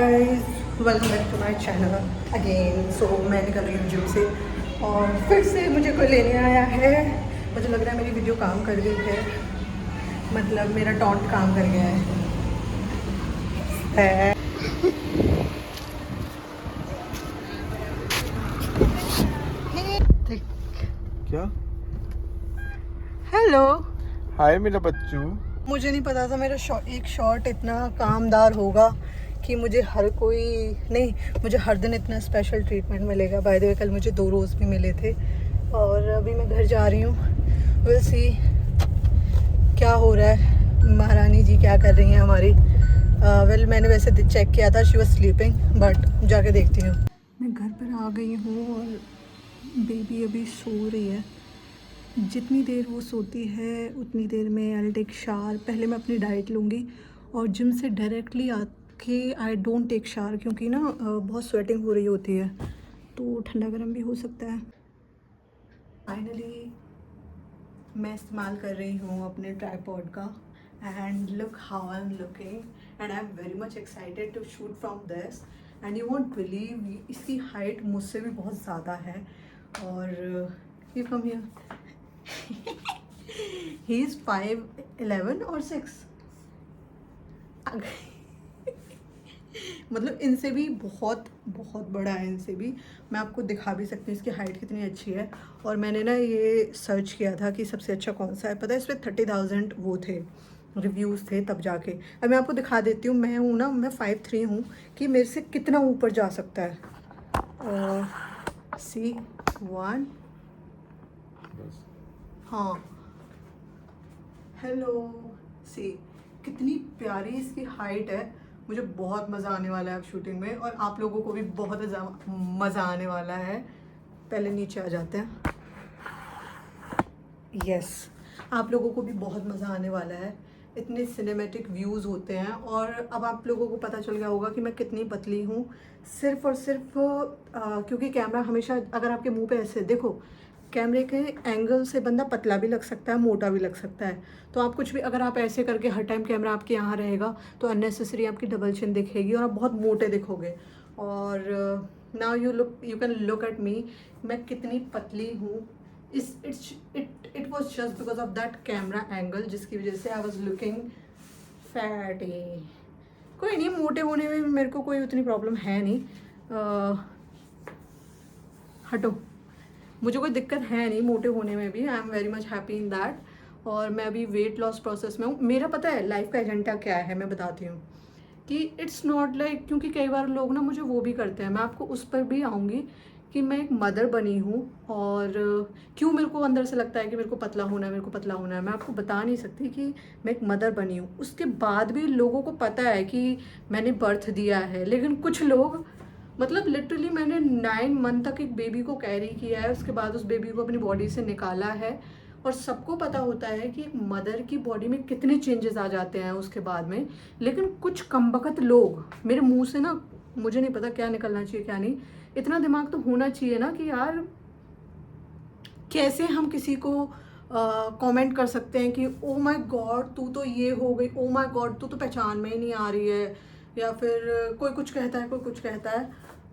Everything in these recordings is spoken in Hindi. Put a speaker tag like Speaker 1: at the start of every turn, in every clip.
Speaker 1: Guys, welcome back to my channel again. So मैं निकल रही हूँ जिम से और फिर से मुझे कोई लेने आया है। मुझे लग रहा है मेरी वीडियो काम कर गई है, मतलब मेरा टॉन्ट काम कर गया है।
Speaker 2: क्या?
Speaker 1: हेलो,
Speaker 2: हाय मेरा बच्चू।
Speaker 1: मुझे नहीं पता था मेरा एक शॉट इतना कामदार होगा कि मुझे मुझे हर दिन इतना स्पेशल ट्रीटमेंट मिलेगा। बाय द वे कल मुझे 2 रोज़ भी मिले थे और अभी मैं घर जा रही हूँ। विल सी क्या हो रहा है, महारानी जी क्या कर रही हैं हमारी। मैंने वैसे चेक किया था, शी वॉज स्लीपिंग, बट जाके देखती हूँ। मैं घर पर आ गई हूँ और बेबी अभी सो रही है। जितनी देर वो सोती है उतनी देर में आई टेक शावर। पहले मैं अपनी डाइट लूँगी और जिम से डायरेक्टली आके आई डोंट टेक शावर, क्योंकि ना बहुत स्वेटिंग हो रही होती है तो ठंडा गर्म भी हो सकता है। फाइनली मैं इस्तेमाल कर रही हूँ अपने ट्राइपॉड का and look how I am looking and I am very much excited to shoot from this. And you won't believe, इसकी हाइट मुझसे भी बहुत ज़्यादा है। और ये कम हियर ही इज़ 5'11" और 6 मतलब इनसे भी बहुत बहुत बड़ा है, इनसे भी। मैं आपको दिखा भी सकती हूँ इसकी हाइट कितनी अच्छी है। और मैंने ना ये सर्च किया था कि सबसे अच्छा कौन सा है, पता है इस पर 30,000 वो थे, रिव्यूज़ थे, तब जाके। अब मैं आपको दिखा देती हूँ। मैं 5'3" हूँ कि मेरे से कितना ऊपर जा सकता है। सी 1, हाँ, हेलो, सी कितनी प्यारी इसकी हाइट है। मुझे बहुत मज़ा आने वाला है अब शूटिंग में और आप लोगों को भी बहुत मज़ा आने वाला है। पहले नीचे आ जाते हैं। यस, आप लोगों को भी बहुत मज़ा आने वाला है। इतने सिनेमैटिक व्यूज़ होते हैं और अब आप लोगों को पता चल गया होगा कि मैं कितनी पतली हूँ। सिर्फ़ और सिर्फ क्योंकि कैमरा हमेशा, अगर आपके मुंह पे ऐसे देखो, कैमरे के एंगल से बंदा पतला भी लग सकता है, मोटा भी लग सकता है। तो आप कुछ भी, अगर आप ऐसे करके हर टाइम कैमरा आपके यहाँ रहेगा तो अननेसेसरी आपकी डबल चिन दिखेगी और आप बहुत मोटे दिखोगे। और now you can look at me, मैं कितनी पतली हूँ। It was just because of that camera angle, जिसकी वजह से आई वॉज लुकिंग फैटी। कोई नहीं, मोटे होने में मेरे को कोई उतनी प्रॉब्लम है नहीं। हटो, मुझे कोई दिक्कत है नहीं मोटे होने में भी। आई am very much happy in that. और मैं अभी वेट लॉस प्रोसेस में हूँ। मेरा पता है लाइफ का एजेंडा क्या है, मैं बताती हूँ कि इट्स नॉट लाइक, क्योंकि कई बार लोग ना मुझे वो भी करते हैं, मैं आपको उस पर भी आऊँगी कि मैं एक मदर बनी हूँ और क्यों मेरे को अंदर से लगता है कि मेरे को पतला होना है, मेरे को पतला होना है। मैं आपको बता नहीं सकती कि मैं एक मदर बनी हूँ। उसके बाद भी लोगों को पता है कि मैंने बर्थ दिया है, लेकिन कुछ लोग, मतलब लिटरली मैंने 9 मंथ तक एक बेबी को कैरी किया है, उसके बाद उस बेबी को अपनी बॉडी से निकाला है। और सबको पता होता है कि एक मदर की बॉडी में कितने चेंजेस आ जाते हैं उसके बाद में। लेकिन कुछ कमबख्त लोग, मेरे मुंह से ना, मुझे नहीं पता क्या निकलना चाहिए क्या नहीं, इतना दिमाग तो होना चाहिए ना कि यार कैसे हम किसी को कमेंट कर सकते हैं कि ओ माय गॉड तू तो ये हो गई, ओ माय गॉड तू तो पहचान में ही नहीं आ रही है, या फिर कोई कुछ कहता है, कोई कुछ कहता है।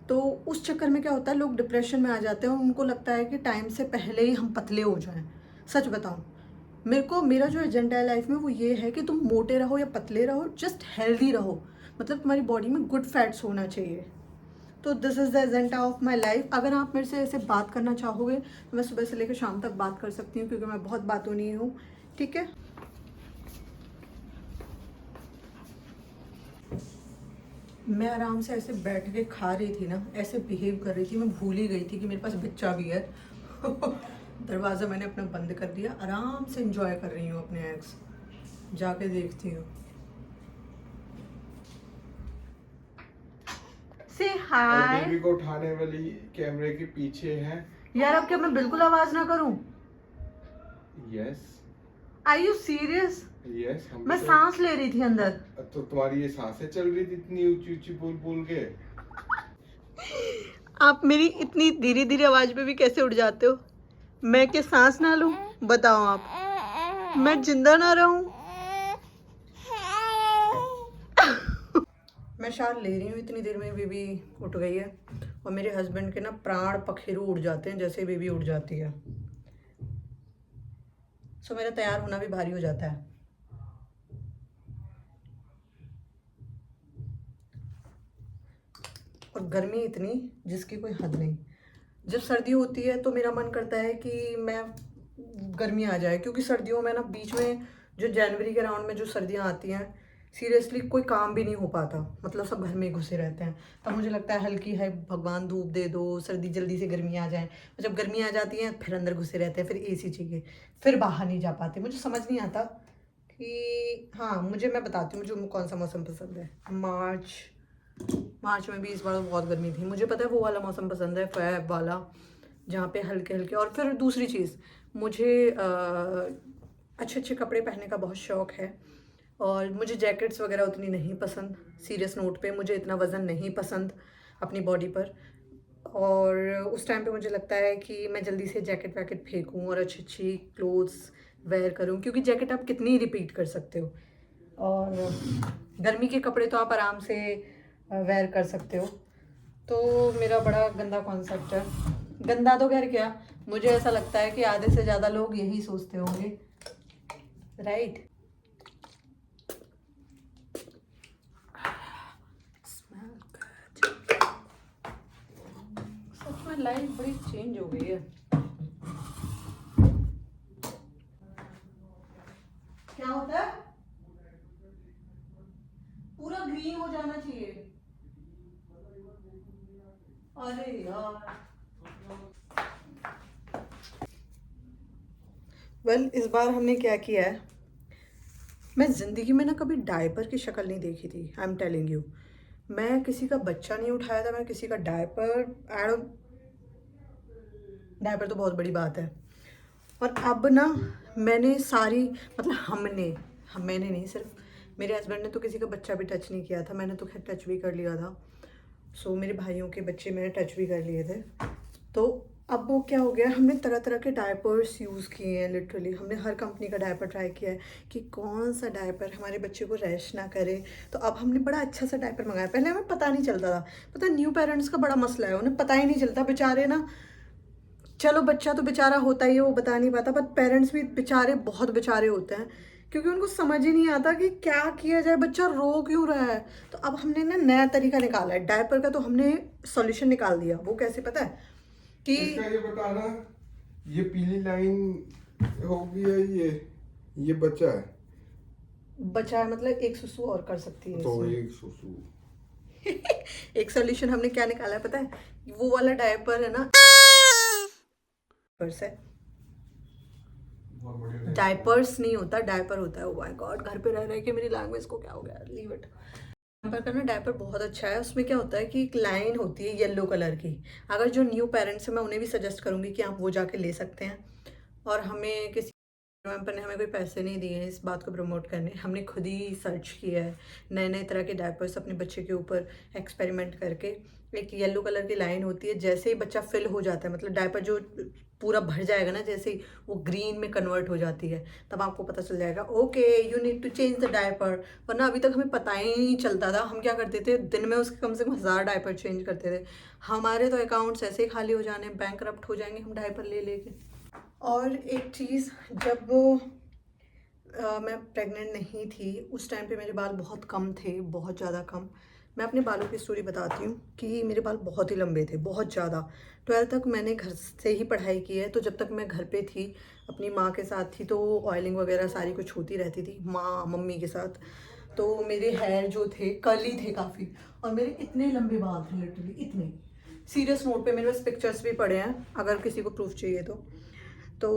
Speaker 1: तो उस चक्कर में क्या होता है, लोग डिप्रेशन में आ जाते हैं और उनको लगता है कि टाइम से पहले ही हम पतले हो जाएं। सच बताऊं, मेरा जो एजेंडा है लाइफ में वो ये है कि तुम मोटे रहो या पतले रहो, जस्ट हेल्दी रहो। मतलब तुम्हारी बॉडी में गुड फैट्स होना चाहिए। तो this is the agenda of my life. अगर आप मेरे से ऐसे बात करना चाहोगे तो मैं सुबह से लेकर शाम तक बात कर सकती हूँ, क्योंकि मैं बहुत बातूनी हूँ। ठीक है, मैं आराम से ऐसे बैठ के खा रही थी ना, ऐसे बिहेव कर रही थी, मैं भूल ही गई थी कि मेरे पास बच्चा भी है। दरवाज़ा मैंने अपना बंद कर दिया, आराम से इंजॉय कर रही हूँ अपने एग्स। जाके देखती हूँ। से हाय।
Speaker 2: बेबी को उठाने वाली कैमरे के पीछे है।
Speaker 1: यार अब क्या मैं बिल्कुल आवाज ना करूं?
Speaker 2: Yes,
Speaker 1: are you serious?
Speaker 2: Yes.
Speaker 1: मैं सांस ले रही थी अंदर।
Speaker 2: तो तुम्हारी ये सांसें चल रही थी इतनी ऊंची ऊंची बोल बोल के।
Speaker 1: आप मेरी इतनी धीरे धीरे आवाज पे भी कैसे उठ जाते हो? मैं क्या सांस ना लूं? बताओ आप, मैं जिंदा ना रहूं? मैं शार ले रही हूँ, इतनी देर में बेबी उठ गई है और मेरे हस्बैंड के ना प्राण पखेरु उड़ जाते हैं जैसे बेबी उठ जाती है। सो मेरा तैयार होना भी भारी हो जाता है। और गर्मी इतनी जिसकी कोई हद नहीं। जब सर्दी होती है तो मेरा मन करता है कि मैं गर्मी आ जाए, क्योंकि सर्दियों में ना बीच में जो जनवरी के राउंड में जो सर्दियाँ आती हैं, सीरियसली कोई काम भी नहीं हो पाता, मतलब सब घर में ही घुसे रहते हैं। तब मुझे लगता है हल्की है भगवान धूप दे दो, सर्दी जल्दी से गर्मी आ जाए। जब गर्मी आ जाती है फिर अंदर घुसे रहते हैं, फिर एसी चाहिए, फिर बाहर नहीं जा पाते। मुझे समझ नहीं आता कि हाँ, मैं बताती हूँ मुझे कौन सा मौसम पसंद है। मार्च में भी इस बार तो बहुत गर्मी थी। मुझे पता है वो वाला मौसम पसंद है, फैब वाला, जहाँ पे हल्के हल्के। और फिर दूसरी चीज़, मुझे अच्छे अच्छे कपड़े पहनने का बहुत शौक़ है और मुझे जैकेट्स वगैरह उतनी नहीं पसंद। सीरियस नोट पे, मुझे इतना वज़न नहीं पसंद अपनी बॉडी पर। और उस टाइम पे मुझे लगता है कि मैं जल्दी से जैकेट वैकेट फेंकूँ और अच्छी अच्छी क्लोथ्स वेयर करूँ, क्योंकि जैकेट आप कितनी रिपीट कर सकते हो, और गर्मी के कपड़े तो आप आराम से वेयर कर सकते हो। तो मेरा बड़ा गंदा कॉन्सेप्ट है। गंदा तो खैर क्या, मुझे ऐसा लगता है कि आधे से ज़्यादा लोग यही सोचते होंगे, राइट? सच में लाइफ बड़ी चेंज हो गई है। क्या होता है? पूरा ग्रीन हो जाना चाहिए। अरे यार, इस बार हमने क्या किया है, मैं ज़िंदगी में ना कभी डायपर की शक्ल नहीं देखी थी। आई एम टेलिंग यू, मैं किसी का बच्चा नहीं उठाया था, मैं किसी का डायपर तो बहुत बड़ी बात है। और अब ना मैंने सारी, मतलब मैंने नहीं, सिर्फ मेरे हस्बैंड ने तो किसी का बच्चा भी टच नहीं किया था। मैंने तो खैर टच भी कर लिया था। सो मेरे भाइयों के बच्चे मैंने टच भी कर लिए थे। तो अब वो क्या हो गया, हमने तरह तरह के डायपर्स यूज़ किए हैं। लिटरली हमने हर कंपनी का डायपर ट्राई किया है कि कौन सा डायपर हमारे बच्चे को रैश ना करे। तो अब हमने बड़ा अच्छा सा डायपर मंगाया। पहले हमें पता नहीं चलता था। पता, न्यू पेरेंट्स का बड़ा मसला है, उन्हें पता ही नहीं चलता बेचारे ना। चलो बच्चा तो बेचारा होता ही है, वो बता नहीं पाता, बट पेरेंट्स भी बेचारे बहुत बेचारे होते हैं, क्योंकि उनको समझ ही नहीं आता कि क्या किया जाए, बच्चा रो क्यों रहा है। तो अब हमने ना नया तरीका निकाला है डायपर का। तो हमने सॉल्यूशन निकाल दिया। वो कैसे पता है कि
Speaker 2: इसका ये बताना, ये पीली लाइन होगी है, ये बच्चा है।
Speaker 1: बच्चा है मतलब एक सुसु और कर सकती है
Speaker 2: तो
Speaker 1: इसमें।
Speaker 2: एक सुसु
Speaker 1: एक सॉल्यूशन हमने क्या निकाला है पता है? वो वाला डायपर है ना, पर से डायपर्स नहीं होता, डायपर होता है। ओ माय गॉड, घर पे रह रहे कि मेरी लैंग्वेज को क्या हो गया, लीव इट। डायपर का ना डायपर बहुत अच्छा है। उसमें क्या होता है कि एक लाइन होती है येलो कलर की। अगर जो न्यू पेरेंट्स हैं, मैं उन्हें भी सजेस्ट करूंगी कि आप वो जाके ले सकते हैं। और हमें किसी पर ने हमें कोई पैसे नहीं दिए हैं इस बात को प्रमोट करने। हमने खुद ही सर्च किया है नए नए तरह के डायपर्स अपने बच्चे के ऊपर एक्सपेरिमेंट करके। एक येलो कलर की लाइन होती है, जैसे ही बच्चा फिल हो जाता है, मतलब डायपर जो पूरा भर जाएगा ना, जैसे ही वो ग्रीन में कन्वर्ट हो जाती है, तब आपको पता चल जाएगा okay you need to change the diaper. वरना अभी तक हमें पता ही नहीं चलता था। हम क्या करते थे, दिन में उसके कम से कम 1000 डायपर चेंज करते थे। हमारे तो अकाउंट्स ऐसे ही खाली हो जाने, बैंक करप्ट हो जाएंगे हम डायपर ले लेके। और एक चीज़, जब मैं प्रेग्नेंट नहीं थी उस टाइम पे मेरे बाल बहुत कम थे, बहुत ज़्यादा कम। मैं अपने बालों की स्टोरी बताती हूँ कि मेरे बाल बहुत ही लंबे थे, बहुत ज़्यादा। 12th तक मैंने घर से ही पढ़ाई की है। तो जब तक मैं घर पे थी, अपनी माँ के साथ थी, तो ऑयलिंग वगैरह सारी कुछ होती रहती थी मम्मी के साथ। तो मेरे हेयर जो थे कर्ली थे काफ़ी, और मेरे इतने लंबे बाल थे, लिटरली इतने। सीरियस नोट पे मेरे पास पिक्चर्स भी पड़े हैं अगर किसी को प्रूफ चाहिए तो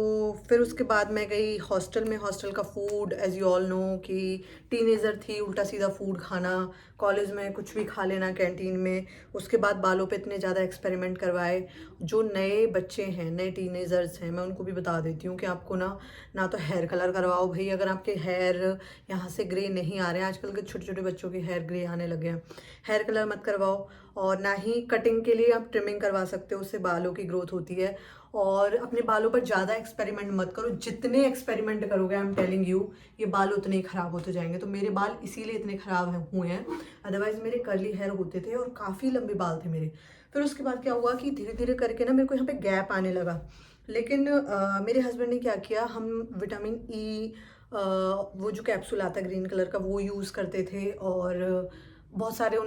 Speaker 1: फिर उसके बाद मैं गई हॉस्टल में। हॉस्टल का food as you all know कि टीनेजर थी, उल्टा सीधा फूड खाना, कॉलेज में कुछ भी खा लेना कैंटीन में। उसके बाद बालों पे इतने ज़्यादा एक्सपेरिमेंट करवाए। जो नए बच्चे हैं, नए टीनेजर्स हैं, मैं उनको भी बता देती हूँ कि आपको ना तो हेयर कलर करवाओ भाई, अगर आपके हेयर यहाँ से ग्रे नहीं आ रहे हैं। आजकल के छोटे छोटे बच्चों के हेयर ग्रे आने लगे हैं। हेयर कलर मत करवाओ, और ना ही कटिंग के लिए आप ट्रिमिंग करवा सकते हो, उससे बालों की ग्रोथ होती है। और अपने बालों पर ज़्यादा एक्सपेरिमेंट मत करो, जितने एक्सपेरिमेंट करोगे आई एम टेलिंग यू ये बाल उतने ही ख़राब होते जाएंगे। तो मेरे बाल इसीलिए इतने ख़राब हुए हैं, अदरवाइज़ मेरे कर्ली हेयर होते थे और काफ़ी लंबे बाल थे मेरे। फिर उसके बाद क्या हुआ कि धीरे धीरे करके ना मेरे को यहाँ पे गैप आने लगा। लेकिन मेरे हस्बैंड ने क्या किया, हम विटामिन ई वो जो कैप्सूल आता है ग्रीन कलर का वो यूज़ करते थे, और बहुत सारे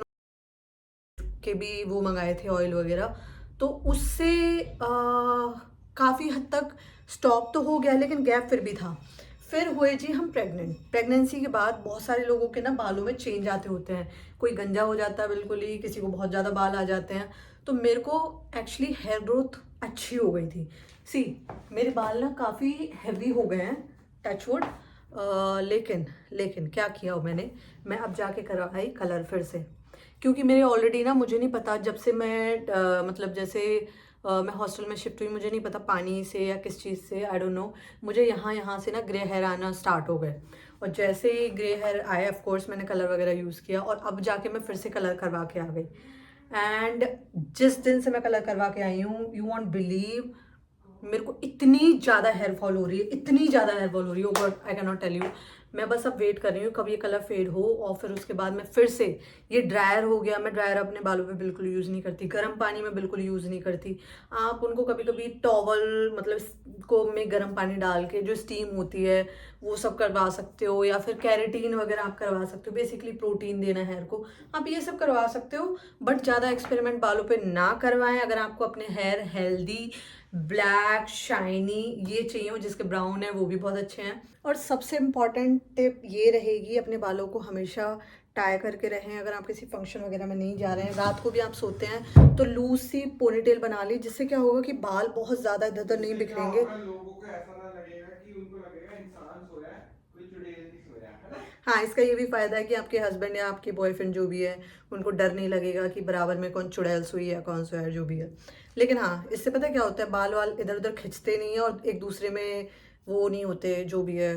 Speaker 1: के भी वो मंगाए थे ऑयल वगैरह, तो उससे काफ़ी हद तक स्टॉप तो हो गया, लेकिन गैप फिर भी था। फिर हुए जी हम प्रेगनेंसी के बाद बहुत सारे लोगों के ना बालों में चेंज आते होते हैं, कोई गंजा हो जाता है बिल्कुल ही, किसी को बहुत ज़्यादा बाल आ जाते हैं। तो मेरे को एक्चुअली हेयर ग्रोथ अच्छी हो गई थी। सी मेरे बाल ना काफ़ी हैवी हो गए हैं, टचवुड। लेकिन क्या किया मैं अब जाके करवाई कलर फिर से, क्योंकि मेरे ऑलरेडी ना, मुझे नहीं पता जब से मैं मतलब जैसे मैं हॉस्टल में शिफ्ट हुई, मुझे नहीं पता पानी से या किस चीज़ से, आई डोंट नो, मुझे यहाँ से ना ग्रे हेयर आना स्टार्ट हो गए। और जैसे ही ग्रे हेयर आए ऑफ कोर्स मैंने कलर वगैरह यूज़ किया, और अब जाके मैं फिर से कलर करवा के आ गई। एंड जिस दिन से मैं कलर करवा के आई हूँ, यू वॉन्ट बिलीव, मेरे को इतनी ज़्यादा हेयर फॉल हो रही है, इतनी ज़्यादा हेयर फॉल हो रही है, but I can not tell you. मैं बस अब वेट कर रही हूँ कब ये कलर फेड हो, और फिर उसके बाद मैं फिर से, ये ड्रायर हो गया, मैं ड्रायर अपने बालों पे बिल्कुल यूज़ नहीं करती, गर्म पानी में बिल्कुल यूज़ नहीं करती। आप उनको कभी कभी टॉवल मतलब को में गर्म पानी डाल के जो स्टीम होती है वो सब करवा सकते हो, या फिर कैरेटीन वगैरह आप करवा सकते हो, बेसिकली प्रोटीन देना हेयर को, आप ये सब करवा सकते हो। बट ज़्यादा एक्सपेरिमेंट बालों पे ना करवाएं। अगर आपको अपने हेयर हेल्दी, ब्लैक, शाइनी ये चाहिए हो, जिसके ब्राउन है वो भी बहुत अच्छे हैं। और सबसे इम्पॉर्टेंट टिप ये रहेगी, अपने बालों को हमेशा टाई करके रहें। अगर आप किसी फंक्शन वगैरह में नहीं जा रहे हैं, रात को भी आप सोते हैं तो लूज सी पोनीटेल बना ली, जिससे क्या होगा कि बाल बहुत ज़्यादा इधर उधर नहीं बिखरेंगे।
Speaker 2: लोगों को ऐसा ना लगेगा कि उनको लगेगा इंसान सोया है, कोई चुड़ैल नहीं सोया है ना।
Speaker 1: हाँ, इसका ये भी फ़ायदा है कि आपके हस्बैंड या आपके बॉयफ्रेंड जो भी है, उनको डर नहीं लगेगा कि बराबर में कौन चुड़ैल सोई है कौन सोया है, जो भी है। लेकिन हाँ, इससे पता है क्या होता है, बाल वाल इधर उधर खिंचते नहीं है, और एक दूसरे में वो नहीं होते, जो भी है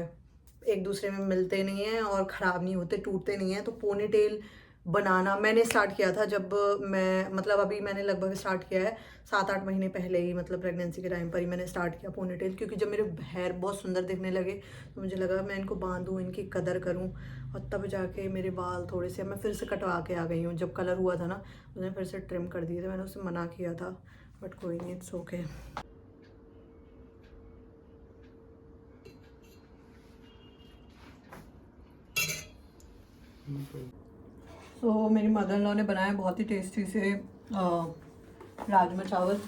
Speaker 1: एक दूसरे में मिलते नहीं हैं, और ख़राब नहीं होते, टूटते नहीं हैं। तो पोनी टेल बनाना मैंने स्टार्ट किया था जब मैं, मतलब अभी मैंने लगभग स्टार्ट किया है 7-8 महीने पहले ही, मतलब प्रेगनेंसी के टाइम पर ही मैंने स्टार्ट किया पोनी टेल। क्योंकि जब मेरे हेयर बहुत सुंदर दिखने लगे तो मुझे लगा मैं इनको बांधूँ, इनकी कदर करूँ, और तब जाके मेरे बाल थोड़े से, मैं फिर से कटवा के आ गई हूँ। जब कलर हुआ था ना, उसने फिर से ट्रिम कर दिए थे, मैंने उससे मना किया था, बट कोई नहीं, इट्स ओके। तो मेरी मदर इन लॉ ने बनाया बहुत ही टेस्टी से राजमा चावल।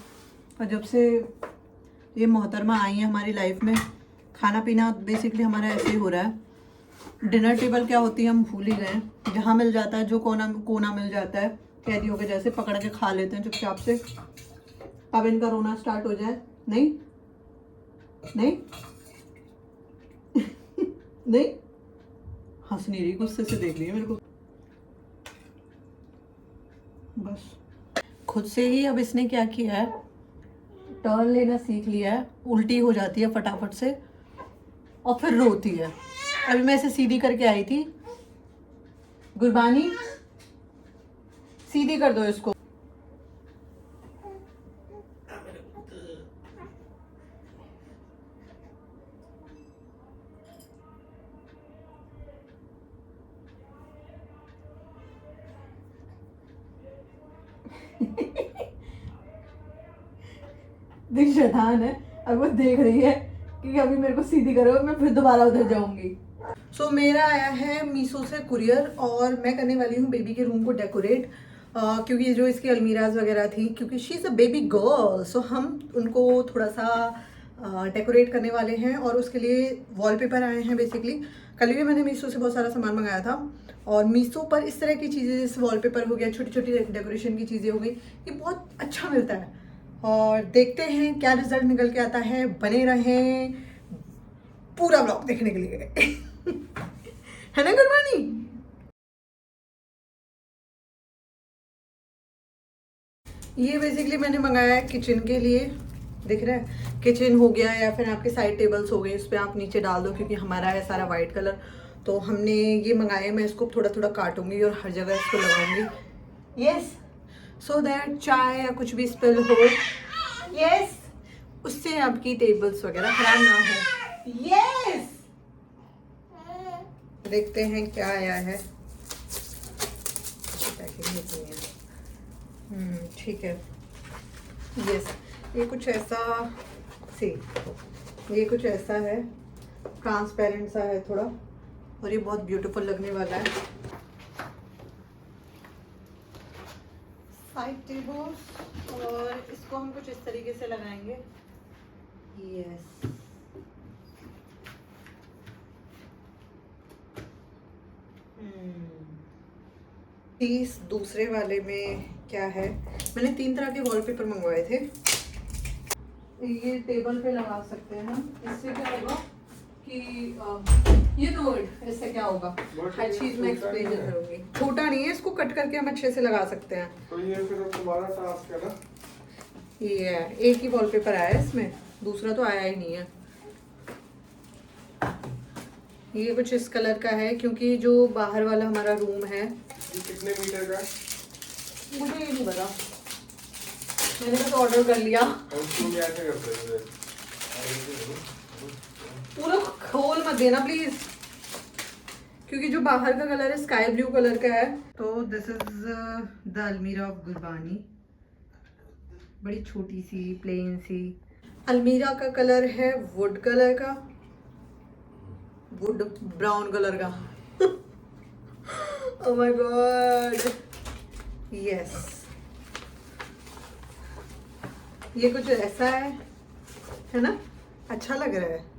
Speaker 1: और जब से ये मोहतरमा आई है हमारी लाइफ में, खाना पीना बेसिकली हमारा ऐसे ही हो रहा है। डिनर टेबल क्या होती है हम भूल ही गए, जहाँ मिल जाता है, जो कोना मिल जाता है, कैदियों के जैसे पकड़ के खा लेते हैं चुपचाप से। अब इनका रोना स्टार्ट हो जाए, नहीं नहीं नहीं, हंस नहीं रही, गुस्से से देख रही है मेरे को बस। खुद से ही अब इसने क्या किया है, टर्न लेना सीख लिया है, उल्टी हो जाती है फटाफट से और फिर रोती है। अभी मैं इसे सीधी करके आई थी, गुरबानी सीधी कर दो इसको। दिल शैतान है, अब वो देख रही है कि अभी मेरे को सीधी करो, मैं फिर दोबारा उधर जाऊंगी। सो मेरा आया है मीशो से कुरियर, और मैं करने वाली हूँ बेबी के रूम को डेकोरेट, क्योंकि जो इसकी अलमीराज वगैरह थी, क्योंकि she is a baby girl, so हम उनको थोड़ा सा डेकोरेट करने वाले हैं। और उसके लिए वॉलपेपर आए हैं बेसिकली। कल भी मैंने मीशो से बहुत सारा सामान मंगाया था, और मीशो पर इस तरह की चीज़ें, जैसे वॉलपेपर हो गया, छोटी छोटी डेकोरेशन की चीज़ें हो गई, ये बहुत अच्छा मिलता है। और देखते हैं क्या रिजल्ट निकल के आता है। बने रहें पूरा ब्लॉग देखने के लिए है ना गुरबानी। ये बेसिकली मैंने मंगाया है किचन के लिए, दिख रहा है, किचन हो गया या फिर आपके साइड टेबल्स हो गए, इस पर आप नीचे डाल दो, क्योंकि हमारा है सारा वाइट कलर। तो हमने ये मंगाया, मैं इसको थोड़ा थोड़ा काटूंगी और हर जगह इसको लगाऊंगी, यस, सो दैट चाय या कुछ भी स्पिल हो, यस, उससे आपकी टेबल्स वगैरह खराब ना हो। यस, देखते हैं क्या आया है। ठीक है। यस, ये कुछ ऐसा सी, ये कुछ ऐसा है, ट्रांसपेरेंट सा है थोड़ा, और ये बहुत ब्यूटीफुल लगने वाला है। साइड टेबल्स, और इसको हम कुछ इस तरीके से लगाएंगे। यस, पीस दूसरे वाले में क्या है, मैंने 3 तरह के वॉलपेपर मंगवाए थे। ये टेबल पे लगा सकते हैं हम। इससे क्या होगा कि ये नो इट, इससे क्या होगा, हर चीज में एक्सप्लेन करूंगी। छोटा नहीं है, इसको कट करके हम अच्छे से लगा सकते हैं।
Speaker 2: तो ये फिर तुम्हारा टास्क है ना।
Speaker 1: ये है, एक ही वॉलपेपर आया है इसमें, दूसरा तो आया ही नहीं है। ये कुछ इस कलर का है, क्योंकि जो बाहर वाला हमारा रूम है,
Speaker 2: ये कितने मीटर का है?
Speaker 1: मुझे ये नहीं पता, मैंने बस ऑर्डर कर लिया।
Speaker 2: और उसको भी ऐसे करते हैं।
Speaker 1: पूरा खोल मत देना प्लीज, क्योंकि जो बाहर का कलर है स्काई ब्लू कलर का है। तो this is the almirah of Gurbani, बड़ी छोटी सी प्लेन सी। अलमीरा का कलर है वुड कलर का, वुड ब्राउन कलर का। Oh my god, yes. ये कुछ ऐसा है ना, अच्छा लग रहा है।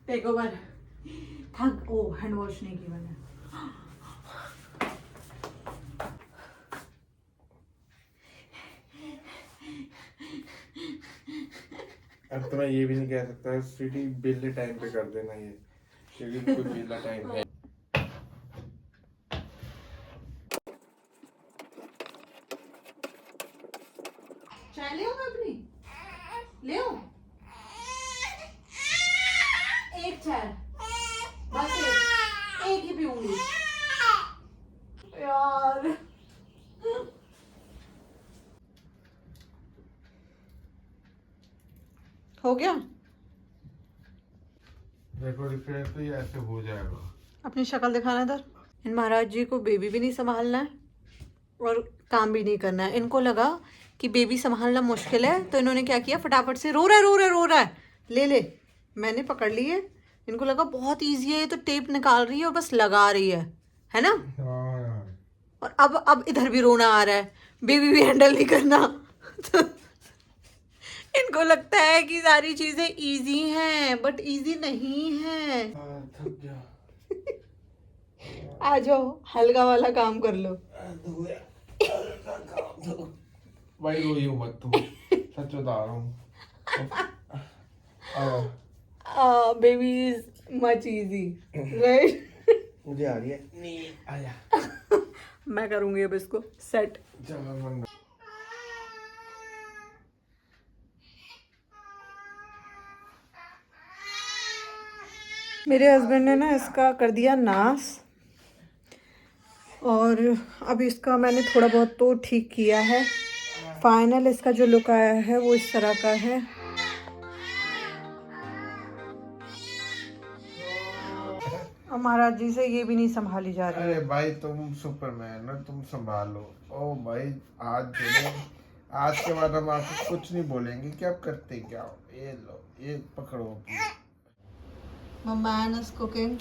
Speaker 1: Take over. थक, ओ हैंड वॉश नहीं की मैंने।
Speaker 2: अब तो मैं ये भी नहीं कह सकता स्वीटी बिल टाइम पे कर देना ये, क्योंकि कोई बिल टाइम है।
Speaker 1: चाय ले मैं अपनी ले आओ, एक चाय बस, एक ही पीऊंगी यार। हो गया,
Speaker 2: देखो रिफ्रेश तो ये ऐसे हो जाएगा।
Speaker 1: अपनी शक्ल दिखाना इधर। इन महाराज जी को बेबी भी नहीं संभालना है और काम भी नहीं करना है। इनको लगा कि बेबी संभालना मुश्किल है, तो इन्होंने क्या किया, फटाफट से रो रहा है रो रहा है रो रहा है, ले ले, मैंने पकड़ ली है। इनको लगा बहुत ईजी है, ये तो टेप निकाल रही है और बस लगा रही है ना। और अब इधर भी रोना आ रहा है, बेबी भी हैंडल नहीं करना। तो इनको लगता है कि सारी चीजें इजी हैं, बट इजी नहीं है।
Speaker 2: थक गया।
Speaker 1: आ जाओ, हल्का वाला काम कर लो।
Speaker 2: भाई रोइयो मत तुम, सच बता रहा हूँ।
Speaker 1: Baby is much easy, right.
Speaker 2: मुझे आ रही है नींद, आया।
Speaker 1: मैं करूंगी अब इसको सेट।
Speaker 2: चलो मन।
Speaker 1: मेरे हस्बैंड ने ना इसका कर दिया नाश, और अब इसका मैंने थोड़ा बहुत तो ठीक किया है। फाइनल इसका जो लुक आया है वो इस तरह का है। और महाराज जी से ये भी नहीं संभाली जा रही है।
Speaker 2: अरे भाई तुम सुपरमैन हो, तुम संभालो। ओ भाई आज जो है, आज के बाद हम आपको कुछ नहीं बोलेंगे कि आप करते क्या हो। ये लो, ये पकड़ो।
Speaker 1: My man is cooking।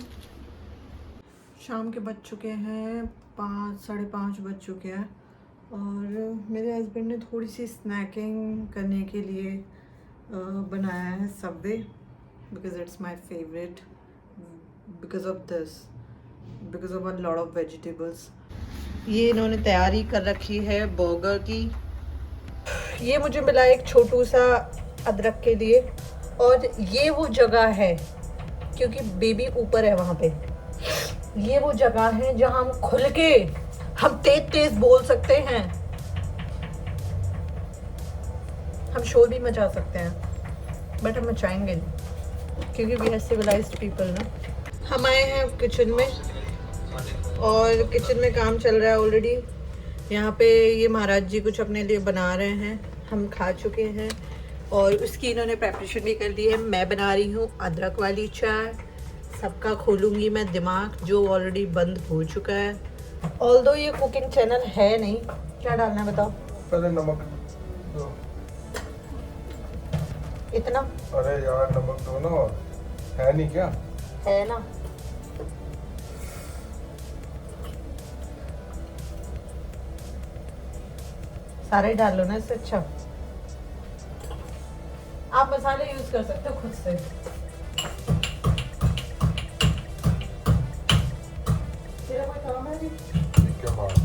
Speaker 1: शाम के बज चुके हैं 5, 5:30 बज चुके हैं, और मेरे हस्बैंड ने थोड़ी सी स्नैकिंग करने के लिए बनाया है Subway, because it's my favourite, because of this, because of a lot of vegetables. ये इन्होंने तैयारी कर रखी है बर्गर की। ये मुझे मिला एक छोटू सा अदरक के लिए, और ये वो जगह है, क्योंकि बेबी ऊपर है वहाँ पे, ये वो जगह है जहाँ हम खुल के हम तेज तेज बोल सकते हैं, हम शोर भी मचा सकते हैं, बट हम मचाएंगे नहीं, क्योंकि वी आर सिविलाइज्ड पीपल ना। हम आए हैं किचन में, और किचन में काम चल रहा है ऑलरेडी। यहाँ पे ये महाराज जी कुछ अपने लिए बना रहे हैं, हम खा चुके हैं, और उसकी इन्होंने प्रेपरेशन भी कर दी है। मैं बना रही हूँ अदरक वाली चाय, सबका खोलूँगी मैं दिमाग, जो ऑलरेडी बंद हो चुका है। ऑल्दो ये कुकिंग चैनल है नहीं। क्या डालना है बताओ?
Speaker 2: पहले नमक दो।
Speaker 1: इतना?
Speaker 2: अरे यार नमक दो ना, और है नहीं क्या?
Speaker 1: है ना। सारे डाल लो ना, इससे अच्छा। आप मसाले यूज कर सकते हो खुद से। तेरा कोई काम है अभी?
Speaker 2: क्या बात है?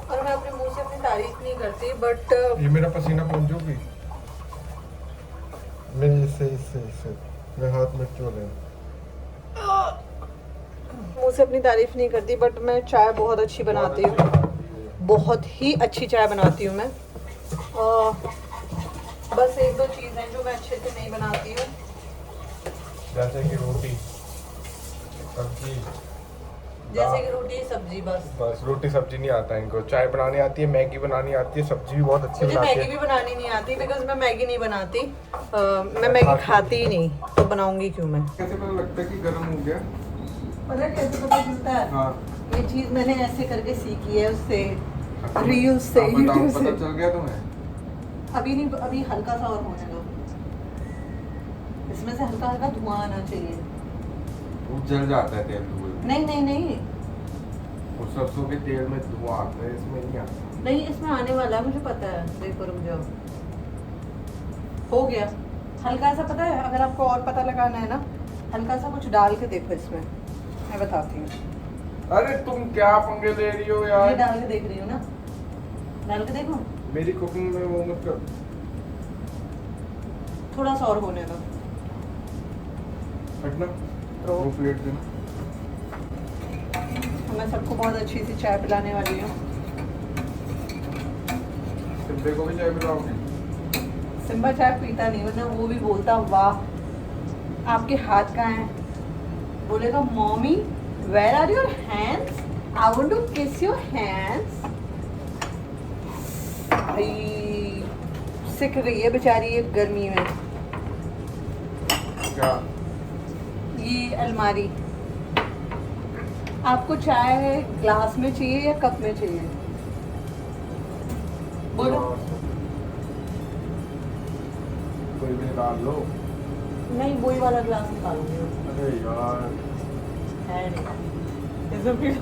Speaker 1: और मैं अपने मुंह से अपनी तारीफ नहीं करती, बट
Speaker 2: ये मेरा पसीना पहुंचोगी? नहीं, इससे मैं हाथ में क्यों ले?
Speaker 1: मुंह से अपनी तारीफ नहीं करती, बट मैं चाय बहुत अच्छी बनाती हूँ, बहुत ही अच्छी चाय बनाती हूँ मैं। बस एक दो चीज़ें जो मैं अच्छे से नहीं बनाती हूँ,
Speaker 2: जैसे कि रोटी सब्जी।
Speaker 1: जैसे कि रोटी सब्जी। बस
Speaker 2: रोटी सब्जी नहीं आता है इनको। चाय बनानी आती है, मैगी बनानी आती है, सब्जी भी बहुत अच्छी
Speaker 1: मुझे
Speaker 2: बनाती
Speaker 1: मैगी
Speaker 2: है।
Speaker 1: भी बनानी नहीं आती, बिकॉज मैं मैगी नहीं बनाती। मैं मैगी खाती ही नहीं, तो बनाऊंगी क्यों मैं?
Speaker 2: कैसे पता लगता है कि गर्म हो गया?
Speaker 1: पता है कैसे पता चलता है?
Speaker 2: हाँ।
Speaker 1: ये चीज़ मैंने ऐसे करके सीखी है उससे, रील्स से, यूट्यूब से।
Speaker 2: पता चल गया तुम्हें?
Speaker 1: अभी नहीं, अभी हल्का सा और होने दो। इसमें से हल्का हल्का धुआं आना चाहिए।
Speaker 2: वो जल जाता है तेल धुएं।
Speaker 1: नहीं नहीं नहीं
Speaker 2: वो सरसों के तेल में धुआं आता है, इसमें नहीं आता।
Speaker 1: नहीं, इसमें आने वाला है, मुझे पता है। देखो रुक जाओ, हो गया हल्का सा। पता है, अगर आपको और पता लगाना है ना, हल्का सा कुछ डाल के देखो इसमें, मैं बताती हूँ।
Speaker 2: अरे तुम क्या पंगे ले रही हो
Speaker 1: ये
Speaker 2: यार?
Speaker 1: डाल के देख रही हूँ ना, डाल के देखो।
Speaker 2: मेरी कुकिंग में वो मत कर।
Speaker 1: थोड़ा सा और होने दो।
Speaker 2: हटना,
Speaker 1: तो
Speaker 2: वो प्लेट देना।
Speaker 1: मैं सबको बहुत अच्छी सी चाय पिलाने वाली हूँ।
Speaker 2: सिब्बे को भी चाय पिलाओगे?
Speaker 1: सिम्बा चाय पीता नहीं, वरना वो भी बोलता वाह आपके हाथ कहाँ हैं। बोलेगा mommy where are your hands, I want to kiss your hands. भाई सिक गई है बेचारी ये गर्मी में।
Speaker 2: क्या?
Speaker 1: ये अलमारी। आपको चाय ग्लास में चाहिए या कप में चाहिए? बोलो।
Speaker 2: कोई भी निकाल लो।
Speaker 1: नहीं, वही वाला ग्लास निकालूंगी।
Speaker 2: अरे यार
Speaker 1: है नहीं इसमें फिर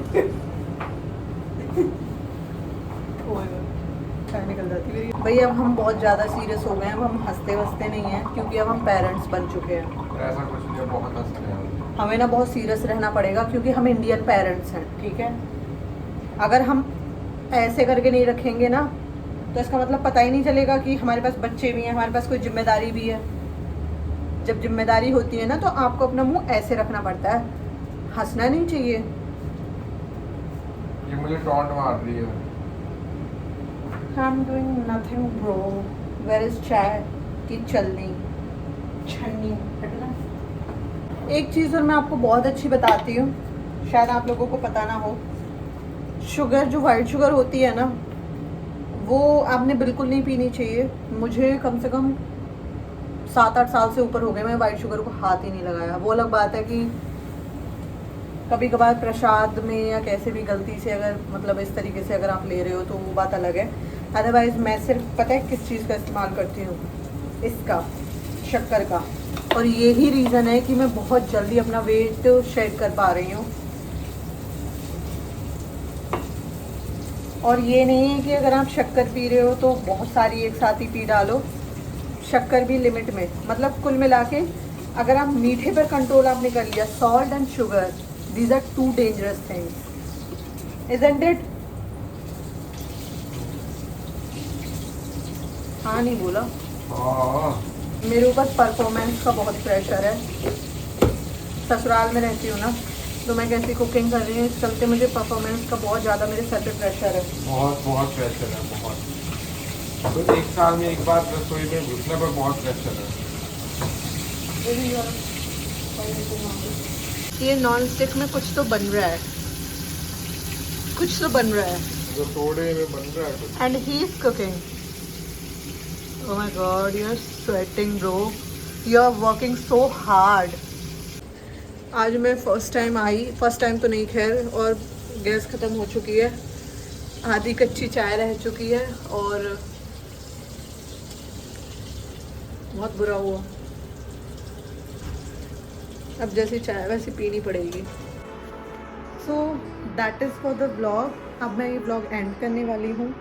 Speaker 1: चाय निकल जाती मेरी। भाई अब हम बहुत ज़्यादा सीरियस हो गए हैं, अब हम हंसते वसते नहीं हैं, क्योंकि अब हम पेरेंट्स बन चुके हैं।
Speaker 2: ऐसा कुछ नहीं है, बहुत हंसते हैं।
Speaker 1: हमें ना बहुत सीरियस रहना पड़ेगा, क्योंकि हम इंडियन पेरेंट्स हैं, ठीक है? अगर हम ऐसे करके नहीं रखेंगे ना, तो इसका मतलब पता ही नहीं चलेगा कि हमारे पास बच्चे भी हैं, हमारे पास कोई जिम्मेदारी भी है। जब जिम्मेदारी होती है ना, तो आपको अपना मुंह ऐसे रखना पड़ता है, हंसना नहीं चाहिए।
Speaker 2: ये मुझे टॉन्ट मार रही है।
Speaker 1: I'm doing nothing bro. Where is चाय की चलनी छन्नी? हटना। एक चीज़ और मैं आपको बहुत अच्छी बताती हूँ, शायद आप लोगों को पता ना हो। शुगर, जो वाइट शुगर होती है ना, वो आपने बिल्कुल नहीं पीनी चाहिए। मुझे कम से कम 7-8 साल से ऊपर हो गए, मैं वाइट शुगर को हाथ ही नहीं लगाया। वो अलग बात है कि कभी कभार प्रसाद में या कैसे भी गलती से अगर मतलब इस तरीके से अगर आप ले रहे हो तो वो बात अलग है। अदरवाइज़ मैं सिर्फ पता है किस चीज़ का इस्तेमाल करती हूँ, इसका, शक्कर का। और यही रीज़न है कि मैं बहुत जल्दी अपना वेट शेड कर पा रही हूँ। और ये नहीं है कि अगर आप शक्कर पी रहे हो तो बहुत सारी एक साथ ही पी डालो, शक्कर भी लिमिट में। मतलब कुल मिला के अगर आप मीठे पर कंट्रोल आपने कर लिया, salt and sugar, these are two dangerous things, isn't it? हाँ नहीं बोला।
Speaker 2: हाँ,
Speaker 1: मेरे ऊपर परफॉर्मेंस का बहुत प्रेशर है। ससुराल में रहती हूँ ना, तो मैं कैसी कुकिंग कर रही हूँ, इस चलते मुझे परफॉर्मेंस का बहुत ज़्यादा मेरे सर पे प्रेशर है।
Speaker 2: बहुत बहुत प्रेशर है, बहुत। तो एक साल में एक बार रसोई में घुसने पर बहुत प्रेशर है।
Speaker 1: ये नॉन स्टिक में कुछ तो बन रहा है, कुछ तो बन रहा है।
Speaker 2: जो थोड़े में बन रहा है कुछ।
Speaker 1: And he is cooking. Oh my god, you are sweating bro, you are working so hard. आज मैं फर्स्ट टाइम आई, फर्स्ट टाइम तो नहीं खैर, और गैस ख़त्म हो चुकी है, आधी कच्ची चाय रह चुकी है और बहुत बुरा हुआ। अब जैसी चाय वैसी पीनी पड़ेगी। So that is for the vlog. अब मैं ये व्लॉग एंड करने वाली हूँ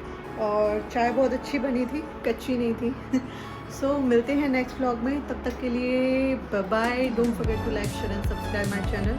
Speaker 1: और चाय बहुत अच्छी बनी थी, कच्ची नहीं थी। सो मिलते हैं नेक्स्ट व्लॉग में, तब तक के लिए bye bye. Don't forget to like, share and subscribe my channel.